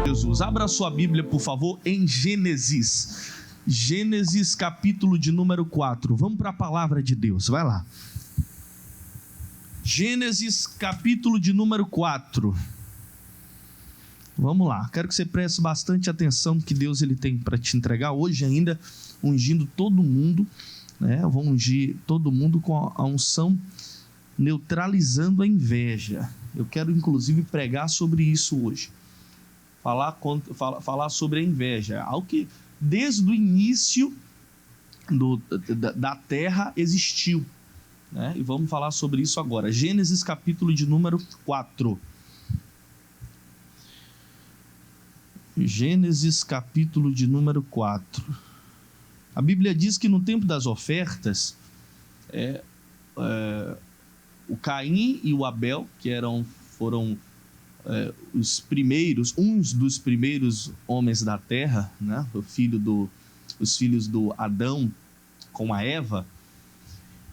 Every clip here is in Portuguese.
Jesus, abra sua Bíblia, por favor, em Gênesis. Gênesis, capítulo de número 4. Vamos para a palavra de Deus, vai lá. Gênesis, capítulo de número 4. Vamos lá, quero que você preste bastante atenção no que Deus ele tem para te entregar hoje ainda, ungindo todo mundo, né? Eu vou ungir todo mundo com a unção neutralizando a inveja. Eu quero inclusive pregar sobre isso hoje. Falar sobre a inveja, algo que desde o início da terra existiu, né? E vamos falar sobre isso agora. Gênesis capítulo de número 4. Gênesis capítulo de número 4. A Bíblia diz que no tempo das ofertas, o Caim e o Abel, que foram os primeiros, uns dos primeiros homens da terra, né? Os filhos do Adão com a Eva,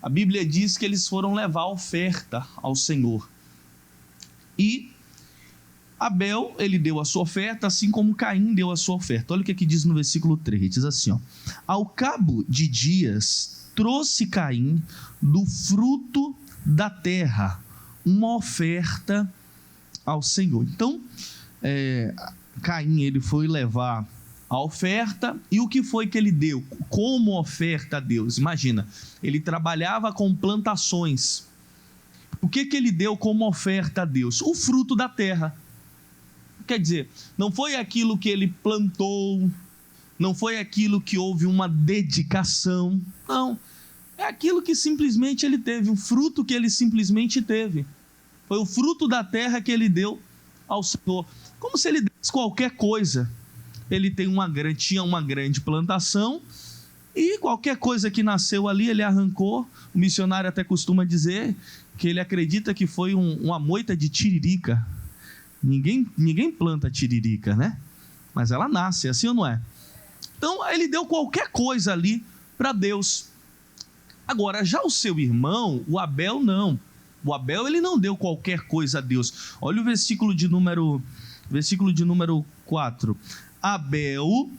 a Bíblia diz que eles foram levar oferta ao Senhor. E Abel, ele deu a sua oferta, assim como Caim deu a sua oferta. Olha o que aqui diz no versículo 3, diz assim, ó: ao cabo de dias, trouxe Caim do fruto da terra uma oferta ao Senhor. Então, Caim, ele foi levar a oferta, e o que foi que ele deu como oferta a Deus? Imagina, ele trabalhava com plantações. O que ele deu como oferta a Deus? O fruto da terra. Quer dizer, não foi aquilo que ele plantou, não foi aquilo que houve uma dedicação, não, é aquilo que simplesmente ele teve, o fruto que ele simplesmente teve. Foi o fruto da terra que ele deu ao Senhor. Como se ele desse qualquer coisa. Ele tinha uma grande plantação, e qualquer coisa que nasceu ali, ele arrancou. O missionário até costuma dizer que ele acredita que foi uma moita de tiririca. Ninguém planta tiririca, né? Mas ela nasce, assim ou não é? Então ele deu qualquer coisa ali para Deus. Agora, já o seu irmão, o Abel, não. O Abel, ele não deu qualquer coisa a Deus. Olha o versículo de número 4. Abel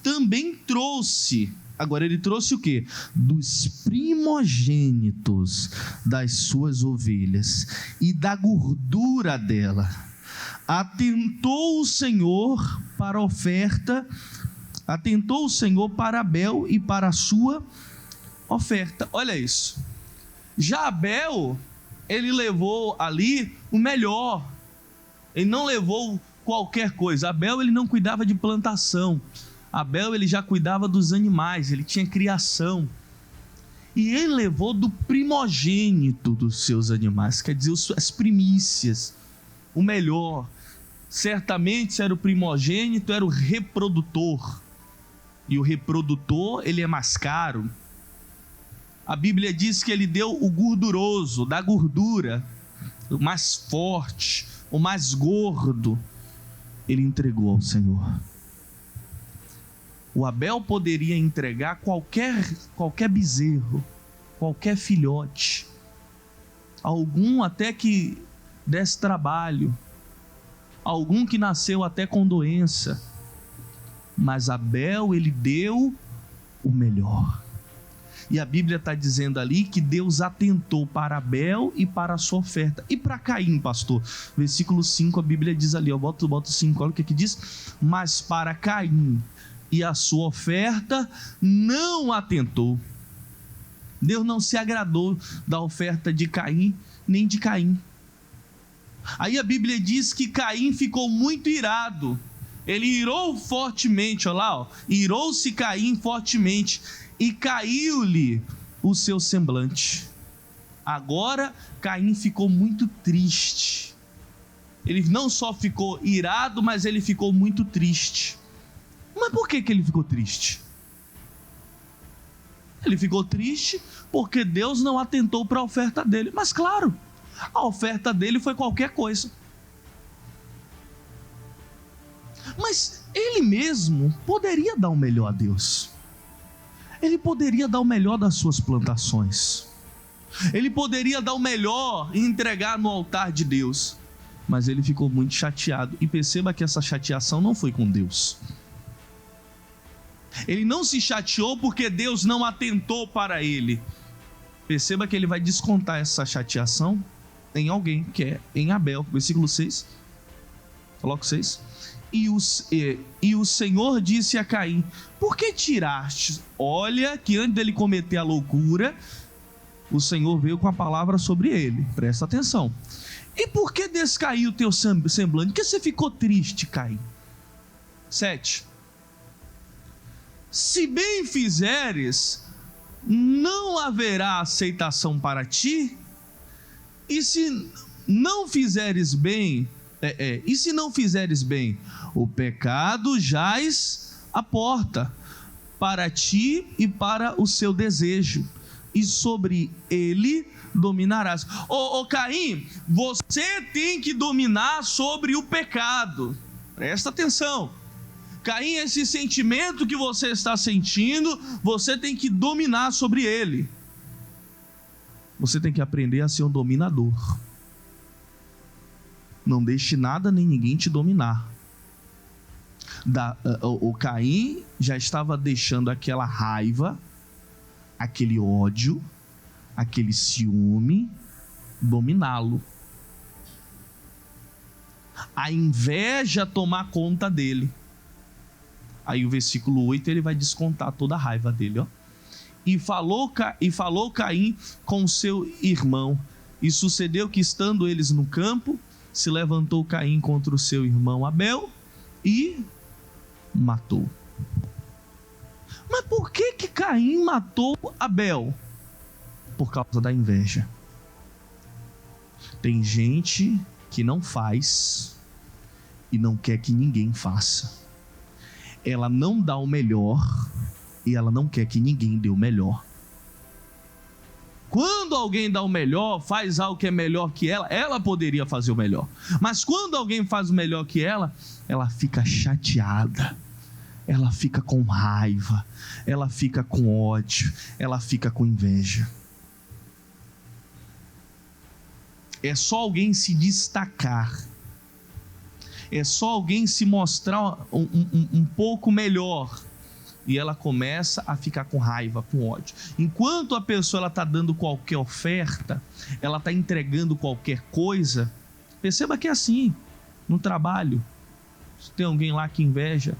também trouxe. Agora ele trouxe o quê? Dos primogênitos das suas ovelhas e da gordura dela. Atentou o Senhor para a oferta, atentou o Senhor para Abel e para a sua oferta. Olha isso. Já Abel, ele levou ali o melhor. Ele não levou qualquer coisa. Abel, ele não cuidava de plantação. Abel, ele já cuidava dos animais, ele tinha criação. E ele levou do primogênito dos seus animais, quer dizer, as primícias, o melhor. Certamente, se era o primogênito, era o reprodutor. E o reprodutor, ele é mais caro. A Bíblia diz que ele deu o gorduroso, da gordura, o mais forte, o mais gordo, ele entregou ao Senhor. O Abel poderia entregar qualquer bezerro, qualquer filhote, algum até que desse trabalho, algum que nasceu até com doença, mas Abel, ele deu o melhor. E a Bíblia está dizendo ali que Deus atentou para Abel e para a sua oferta. E para Caim, pastor? Versículo 5, a Bíblia diz ali, bota o 5, olha o que aqui diz: mas para Caim e a sua oferta não atentou. Deus não se agradou da oferta de Caim, nem de Caim. Aí a Bíblia diz que Caim ficou muito irado. Ele irou fortemente, olha lá, irou-se Caim fortemente, e caiu-lhe o seu semblante. Agora Caim ficou muito triste. Ele não só ficou irado, mas ele ficou muito triste. Mas por que ele ficou triste? Ele ficou triste porque Deus não atentou para a oferta dele. Mas claro, a oferta dele foi qualquer coisa. Mas ele mesmo poderia dar o melhor a Deus. Ele poderia dar o melhor das suas plantações. Ele poderia dar o melhor e entregar no altar de Deus. mas ele ficou muito chateado. E perceba que essa chateação não foi com Deus. Ele não se chateou porque Deus não atentou para ele. Perceba que ele vai descontar essa chateação em alguém, que é em Abel. Versículo 6. Coloca 6. E o Senhor disse a Caim: por que tiraste? Olha que antes dele cometer a loucura, o Senhor veio com a palavra sobre ele. Presta atenção. E por que descaiu o teu semblante? Por que você ficou triste, Caim? 7. Se bem fizeres, não haverá aceitação para ti, e se não fizeres bem, o pecado jaz à porta, para ti e para o seu desejo, e sobre ele dominarás. Ô Caim, você tem que dominar sobre o pecado. Presta atenção. Caim, esse sentimento que você está sentindo, você tem que dominar sobre ele. Você tem que aprender a ser um dominador. Não deixe nada nem ninguém te dominar. O Caim já estava deixando aquela raiva, aquele ódio, aquele ciúme dominá-lo. A inveja tomar conta dele. Aí o versículo 8 ele vai descontar toda a raiva dele, ó. E falou Caim com seu irmão, e sucedeu que, estando eles no campo, se levantou Caim contra o seu irmão Abel e matou. Mas por que Caim matou Abel? Por causa da inveja. Tem gente que não faz e não quer que ninguém faça. Ela não dá o melhor e ela não quer que ninguém dê o melhor. Quando alguém dá o melhor, faz algo que é melhor que ela poderia fazer o melhor. Mas quando alguém faz o melhor que ela fica chateada, ela fica com raiva, ela fica com ódio, ela fica com inveja. É só alguém se destacar, é só alguém se mostrar um pouco melhor, e ela começa a ficar com raiva, com ódio. Enquanto a pessoa está dando qualquer oferta, ela está entregando qualquer coisa, perceba que é assim, no trabalho, se tem alguém lá que inveja,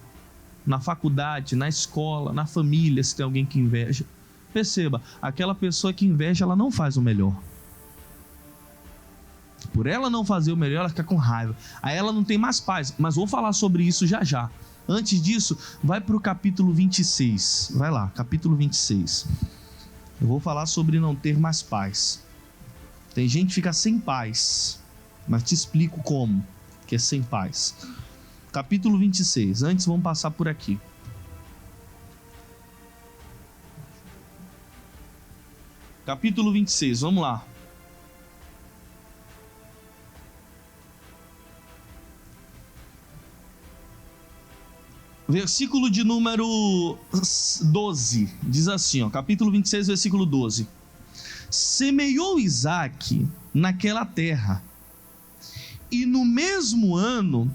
na faculdade, na escola, na família, se tem alguém que inveja, perceba, aquela pessoa que inveja, ela não faz o melhor. Por ela não fazer o melhor, ela fica com raiva. Aí ela não tem mais paz. Mas vou falar sobre isso já já. Antes disso, vai para o capítulo 26. Vai lá, capítulo 26. Eu vou falar sobre não ter mais paz. Tem gente que fica sem paz, mas te explico como que é sem paz. Capítulo 26. Antes, vamos passar por aqui. Capítulo 26, vamos lá. Versículo de número 12, diz assim, ó, capítulo 26, versículo 12. Semeou Isaque naquela terra, e no mesmo ano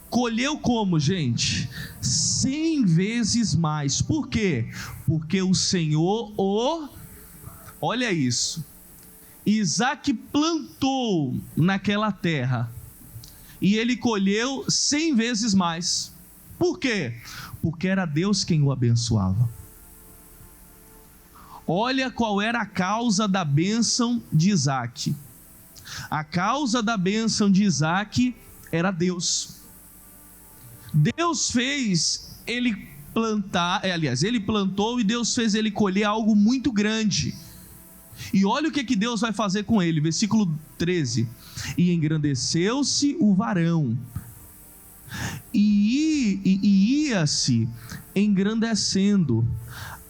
colheu como, gente? 100 vezes mais. Por quê? Porque o Senhor olha isso, Isaque plantou naquela terra, e ele colheu 100 vezes mais. Por quê? Porque era Deus quem o abençoava. Olha qual era a causa da bênção de Isaque. A causa da bênção de Isaque era Deus. Deus fez ele plantar, ele plantou, e Deus fez ele colher algo muito grande. E olha o que Deus vai fazer com ele, versículo 13. E engrandeceu-se o varão, e ia-se engrandecendo,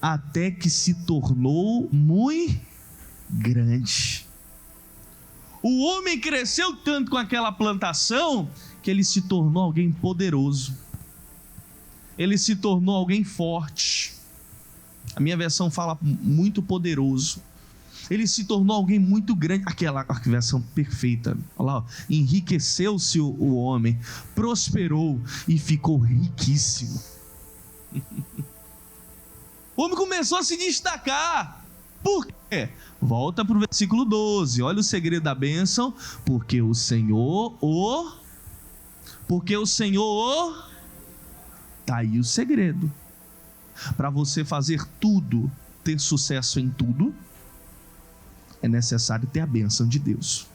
até que se tornou muito grande. O homem cresceu tanto com aquela plantação, que ele se tornou alguém poderoso, ele se tornou alguém forte. A minha versão fala muito poderoso. Ele se tornou alguém muito grande. Aquela versão perfeita. Olha lá, ó. Enriqueceu-se o homem, prosperou e ficou riquíssimo. O homem começou a se destacar. Por quê? Volta para o versículo 12. Olha o segredo da bênção. Porque o Senhor Está aí o segredo. Para você fazer tudo, ter sucesso em tudo, é necessário ter a bênção de Deus.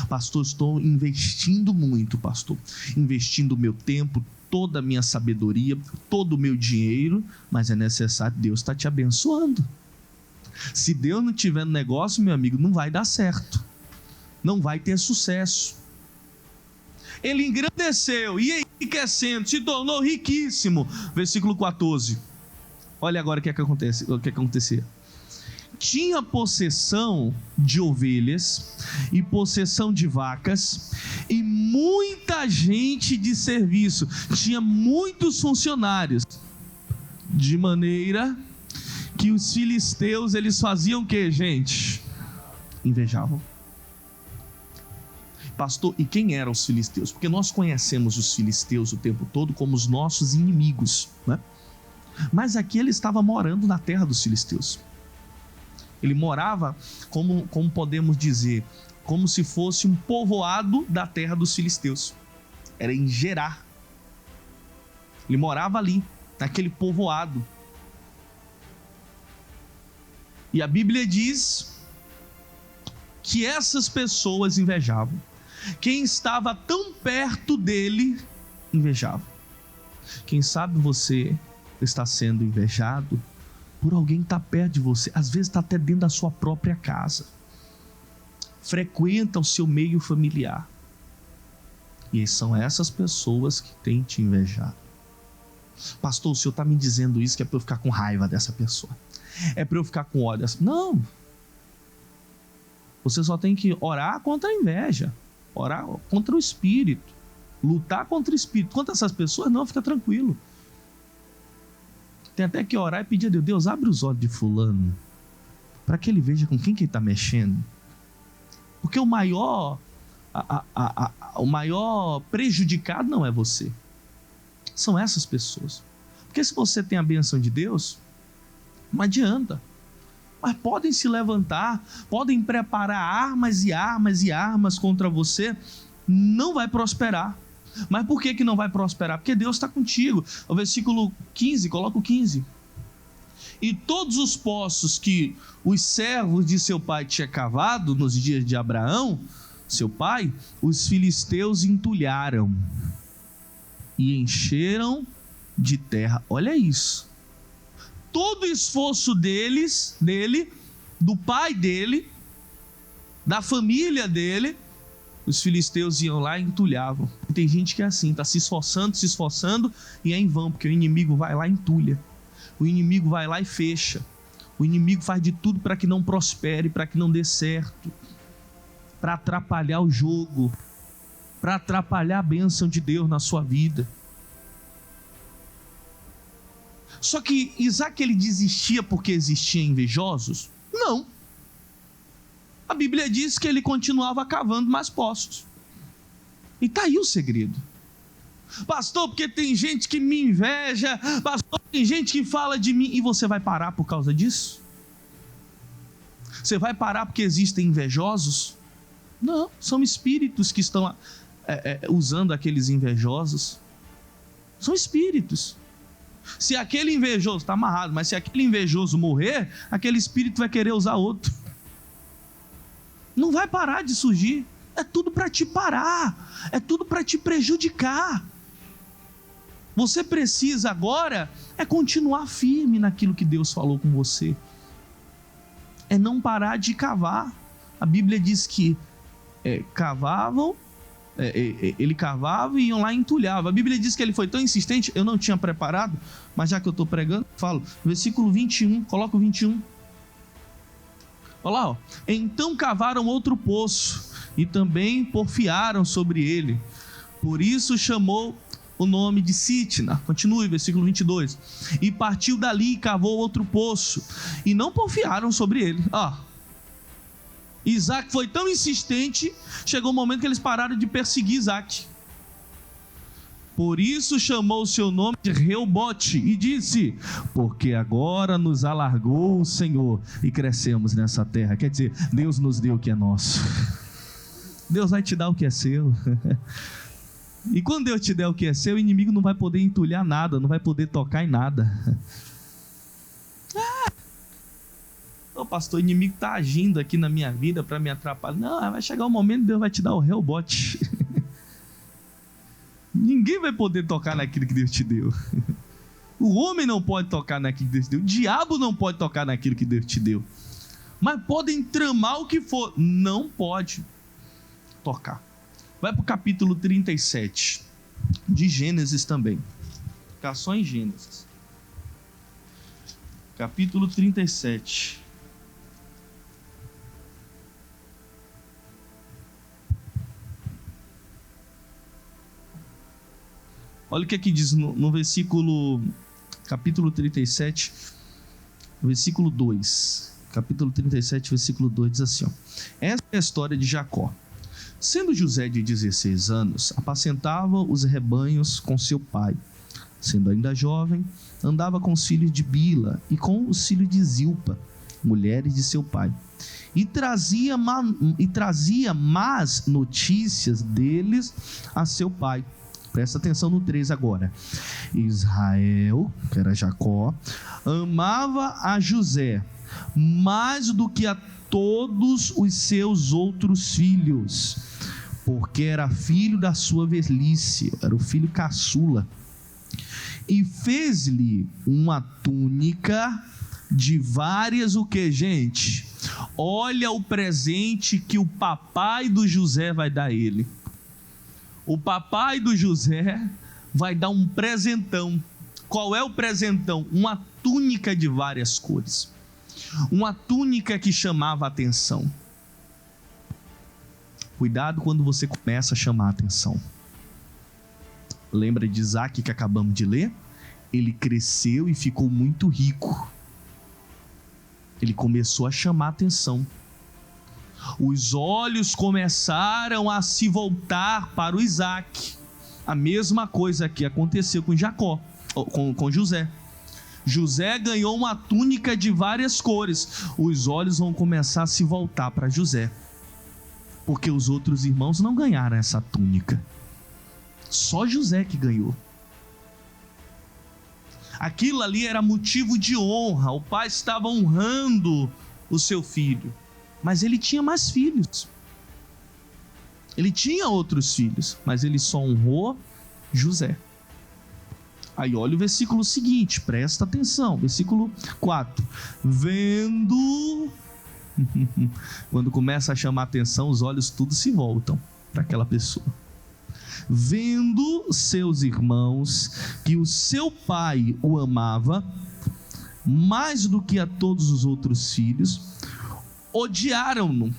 Pastor, estou investindo muito, pastor. Investindo o meu tempo, toda a minha sabedoria, todo o meu dinheiro, mas é necessário, Deus está te abençoando. Se Deus não tiver no negócio, meu amigo, não vai dar certo. Não vai ter sucesso. Ele engrandeceu e enriquecendo, se tornou riquíssimo. Versículo 14. Olha agora o que acontecia. Tinha possessão de ovelhas e possessão de vacas e muita gente de serviço. Tinha muitos funcionários. De maneira que os filisteus, eles faziam o que, gente? Invejavam. Pastor, e quem eram os filisteus? Porque nós conhecemos os filisteus o tempo todo como os nossos inimigos, né? Mas aqui ele estava morando na terra dos filisteus. Ele morava, como podemos dizer, como se fosse um povoado da terra dos filisteus. Era em Gerar. Ele morava ali, naquele povoado. E a Bíblia diz que essas pessoas invejavam. Quem estava tão perto dele, invejava. Quem sabe você está sendo invejado por alguém que está perto de você. Às vezes está até dentro da sua própria casa. Frequenta o seu meio familiar. E são essas pessoas que têm te invejado. Pastor, o senhor está me dizendo isso que é para eu ficar com raiva dessa pessoa. É para eu ficar com ódio dessa... Não. Você só tem que orar contra a inveja. Orar contra o espírito. Lutar contra o espírito. Contra essas pessoas, não, fica tranquilo. Tem até que orar e pedir a Deus: Deus, abre os olhos de fulano, para que ele veja com quem que ele está mexendo. Porque o maior prejudicado não é você. São essas pessoas. Porque se você tem a bênção de Deus, não adianta. Mas podem se levantar, podem preparar armas e armas e armas contra você, não vai prosperar. Mas por que não vai prosperar? Porque Deus está contigo. O versículo 15, coloca o 15. E todos os poços que os servos de seu pai tinham cavado nos dias de Abraão, seu pai, os filisteus entulharam e encheram de terra. Olha isso. Todo o esforço dele, do pai dele, da família dele, os filisteus iam lá e entulhavam. Tem gente que é assim, está se esforçando e é em vão, porque o inimigo vai lá e entulha. O inimigo vai lá e fecha. O inimigo faz de tudo para que não prospere, para que não dê certo, para atrapalhar o jogo, para atrapalhar a bênção de Deus na sua vida. Só que Isaac, ele desistia porque existiam invejosos? Não. A Bíblia diz que ele continuava cavando mais poços. E está aí o segredo. Pastor, porque tem gente que me inveja. Pastor, tem gente que fala de mim. E você vai parar por causa disso? Você vai parar porque existem invejosos? Não, são espíritos que estão usando aqueles invejosos. São espíritos. Se aquele invejoso, está amarrado, mas se aquele invejoso morrer, aquele espírito vai querer usar outro. Não vai parar de surgir. É tudo para te parar. É tudo para te prejudicar. Você precisa agora continuar firme naquilo que Deus falou com você. É não parar de cavar. A Bíblia diz que cavavam. Ele cavava e iam lá e entulhava. A Bíblia diz que ele foi tão insistente, eu não tinha preparado, mas já que eu estou pregando, falo. Versículo 21, coloca o 21. Olha lá, ó. Então cavaram outro poço e também porfiaram sobre ele. Por isso chamou o nome de Sitna. Continue, versículo 22. E partiu dali e cavou outro poço, e não porfiaram sobre ele. Isaac foi tão insistente, chegou um momento que eles pararam de perseguir Isaac. Por isso chamou o seu nome de Reobote e disse: porque agora nos alargou o Senhor e crescemos nessa terra. Quer dizer, Deus nos deu o que é nosso. Deus vai te dar o que é seu. E quando Deus te der o que é seu, o inimigo não vai poder entulhar nada, não vai poder tocar em nada. Ô pastor, o inimigo está agindo aqui na minha vida para me atrapalhar. Não, vai chegar um momento que Deus vai te dar o Reobote. Ninguém vai poder tocar naquilo que Deus te deu. O homem não pode tocar naquilo que Deus te deu. O diabo não pode tocar naquilo que Deus te deu. Mas podem tramar o que for. Não pode tocar. Vai para o capítulo 37 de Gênesis também. Ficar só em Gênesis. Capítulo 37. Olha o que aqui diz no versículo, capítulo 37, versículo 2. Capítulo 37, versículo 2 diz assim: essa é a história de Jacó. Sendo José de 16 anos, apacentava os rebanhos com seu pai. Sendo ainda jovem, andava com os filhos de Bila e com os filhos de Zilpa, mulheres de seu pai. E trazia más notícias deles a seu pai. Presta atenção no 3 agora. Israel, que era Jacó, amava a José mais do que a todos os seus outros filhos, porque era filho da sua velhice, era o filho caçula. E fez-lhe uma túnica de várias, o que, gente? Olha o presente que o papai do José vai dar a ele. O papai do José vai dar um presentão. Qual é o presentão? Uma túnica de várias cores. Uma túnica que chamava a atenção. Cuidado quando você começa a chamar a atenção. Lembra de Isaac que acabamos de ler? Ele cresceu e ficou muito rico. Ele começou a chamar a atenção. Os olhos começaram a se voltar para o Isaac. A mesma coisa que aconteceu com Jacó, com José. José ganhou uma túnica de várias cores. Os olhos vão começar a se voltar para José, porque os outros irmãos não ganharam essa túnica. Só José que ganhou. Aquilo ali era motivo de honra. O pai estava honrando o seu filho. Mas ele tinha mais filhos. Ele tinha outros filhos, mas ele só honrou José. Aí olha o versículo seguinte, presta atenção, versículo 4. Vendo, quando começa a chamar atenção, os olhos tudo se voltam para aquela pessoa. Vendo seus irmãos que o seu pai o amava mais do que a todos os outros filhos, odiaram-no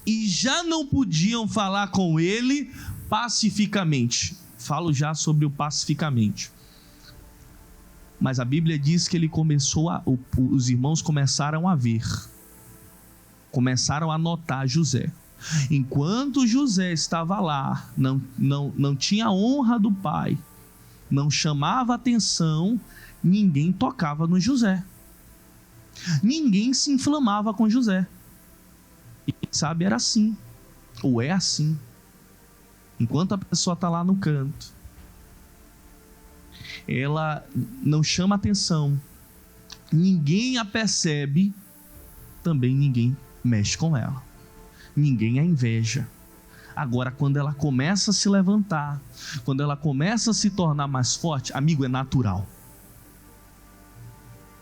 e já não podiam falar com ele pacificamente. Falo já sobre o pacificamente. Mas a Bíblia diz que ele os irmãos começaram a ver, começaram a notar José. Enquanto José estava lá, não tinha a honra do pai, não chamava atenção, ninguém tocava no José. Ninguém se inflamava com José. E quem sabe era assim, ou é assim. Enquanto a pessoa está lá no canto, ela não chama atenção, ninguém a percebe, também ninguém mexe com ela, ninguém a inveja. Agora, quando ela começa a se levantar, quando ela começa a se tornar mais forte, amigo, é natural.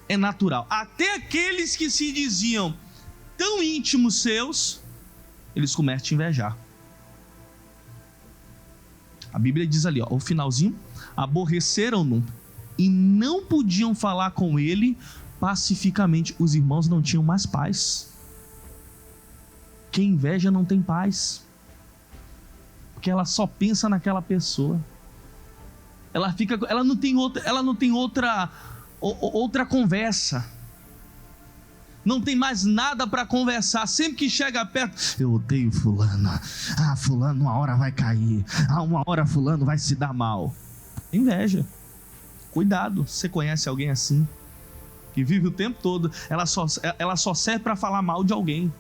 É natural. Até aqueles que se diziam tão íntimos seus, eles começam a invejar. A Bíblia diz ali, o finalzinho: aborreceram-no e não podiam falar com ele pacificamente. Os irmãos não tinham mais paz. Quem inveja não tem paz, porque ela só pensa naquela pessoa. Ela não tem outra conversa. Não tem mais nada para conversar. Sempre que chega perto, eu odeio fulano. Fulano uma hora vai cair. Uma hora fulano vai se dar mal. Inveja. Cuidado, você conhece alguém assim? Que vive o tempo todo, ela só serve para falar mal de alguém.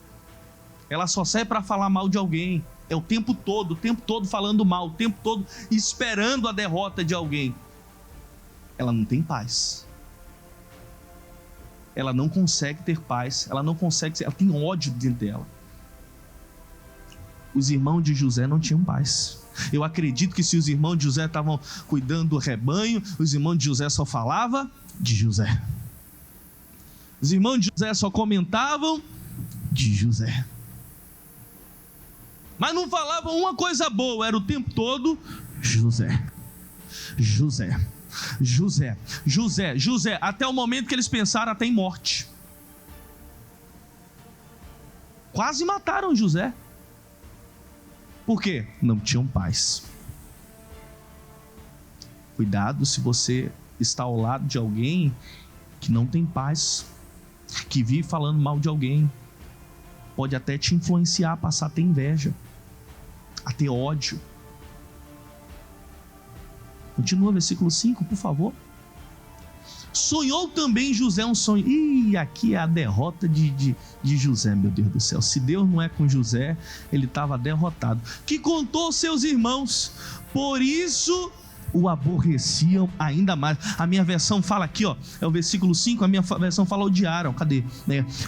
Ela só serve para falar mal de alguém. É o tempo todo falando mal, o tempo todo esperando a derrota de alguém. Ela não tem paz. Ela não consegue ter paz, ela tem ódio dentro dela. Os irmãos de José não tinham paz. Eu acredito que se os irmãos de José estavam cuidando do rebanho, os irmãos de José só falavam de José. Os irmãos de José só comentavam de José. Mas não falavam uma coisa boa, era o tempo todo José. José. José, José, José, até o momento que eles pensaram até em morte. Quase mataram José. Por quê? Não tinham paz. Cuidado se você está ao lado de alguém que não tem paz, que vive falando mal de alguém. Pode até te influenciar a passar a ter inveja, a ter ódio. Continua versículo 5, por favor. Sonhou também José um sonho. Ih, aqui é a derrota de José, meu Deus do céu. Se Deus não é com José, ele estava derrotado. Que contou aos seus irmãos, por isso o aborreciam ainda mais. A minha versão fala aqui, ó, é o versículo 5, a minha versão fala odiaram. Cadê?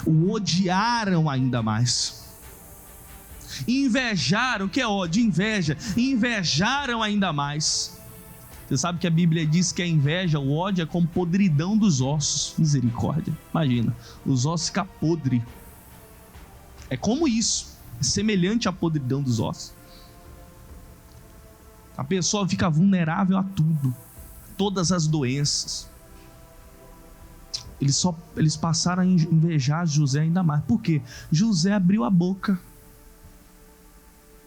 O odiaram ainda mais. Invejaram, que é ódio, inveja. Invejaram ainda mais. Você sabe que a Bíblia diz que a inveja, o ódio é como podridão dos ossos. Misericórdia. Imagina, os ossos ficam podres. É como isso, é semelhante à podridão dos ossos. A pessoa fica vulnerável a tudo, todas as doenças. Eles passaram a invejar José ainda mais. Por quê? José abriu a boca.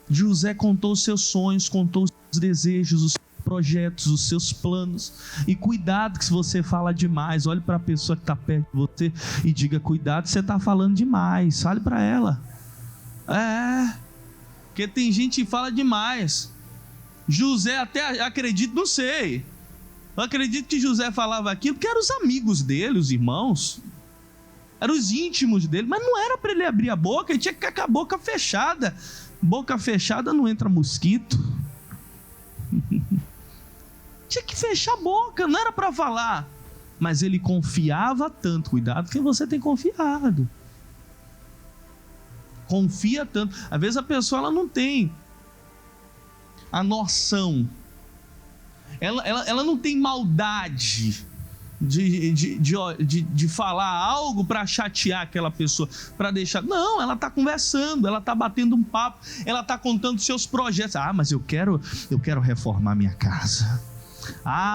José contou os seus sonhos, contou os seus desejos, os projetos, os seus planos. E cuidado que se você fala demais, olhe para a pessoa que está perto de você e diga: cuidado, você está falando demais. Fale para ela. Porque tem gente que fala demais. José até acredito, não sei. Eu acredito que José falava aquilo porque eram os amigos dele, os irmãos. Eram os íntimos dele. Mas não era para ele abrir a boca, ele tinha que ficar com a boca fechada. Boca fechada não entra mosquito. Tinha que fechar a boca, não era para falar. Mas ele confiava tanto. Cuidado que você tem confiado. Confia tanto. Às vezes a pessoa ela não tem a noção. Ela não tem maldade de falar algo para chatear aquela pessoa, para deixar. Não, ela está conversando, ela está batendo um papo, ela está contando seus projetos. Mas eu quero reformar minha casa.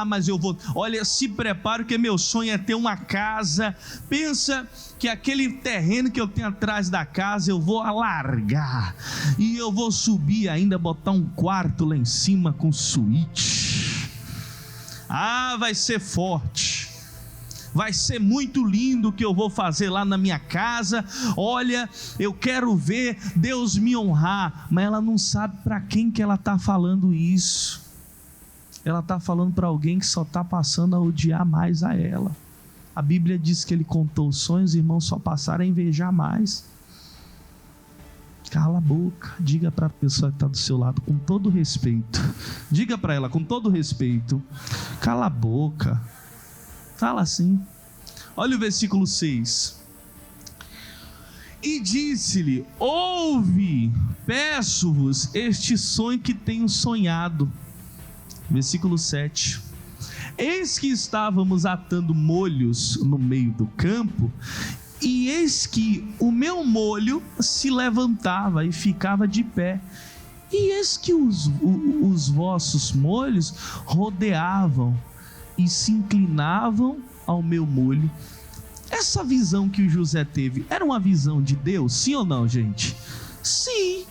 Mas eu vou. Olha, se preparo que meu sonho é ter uma casa. Pensa que aquele terreno que eu tenho atrás da casa eu vou alargar e eu vou subir ainda, botar um quarto lá em cima com suíte. Vai ser forte. Vai ser muito lindo o que eu vou fazer lá na minha casa. Olha, eu quero ver Deus me honrar. Mas ela não sabe para quem que ela está falando isso. Ela está falando para alguém que só está passando a odiar mais a ela. A Bíblia diz que ele contou os sonhos, os irmãos só passaram a invejar mais. Cala a boca, diga para a pessoa que está do seu lado com todo respeito. Diga para ela com todo respeito: cala a boca. Fala assim. Olha o versículo 6. E disse-lhe: ouve, peço-vos este sonho que tenho sonhado. Versículo 7. Eis que estávamos atando molhos no meio do campo, e eis que o meu molho se levantava e ficava de pé, e eis que os vossos molhos rodeavam e se inclinavam ao meu molho. Essa visão que o José teve era uma visão de Deus? Sim ou não, gente? Sim.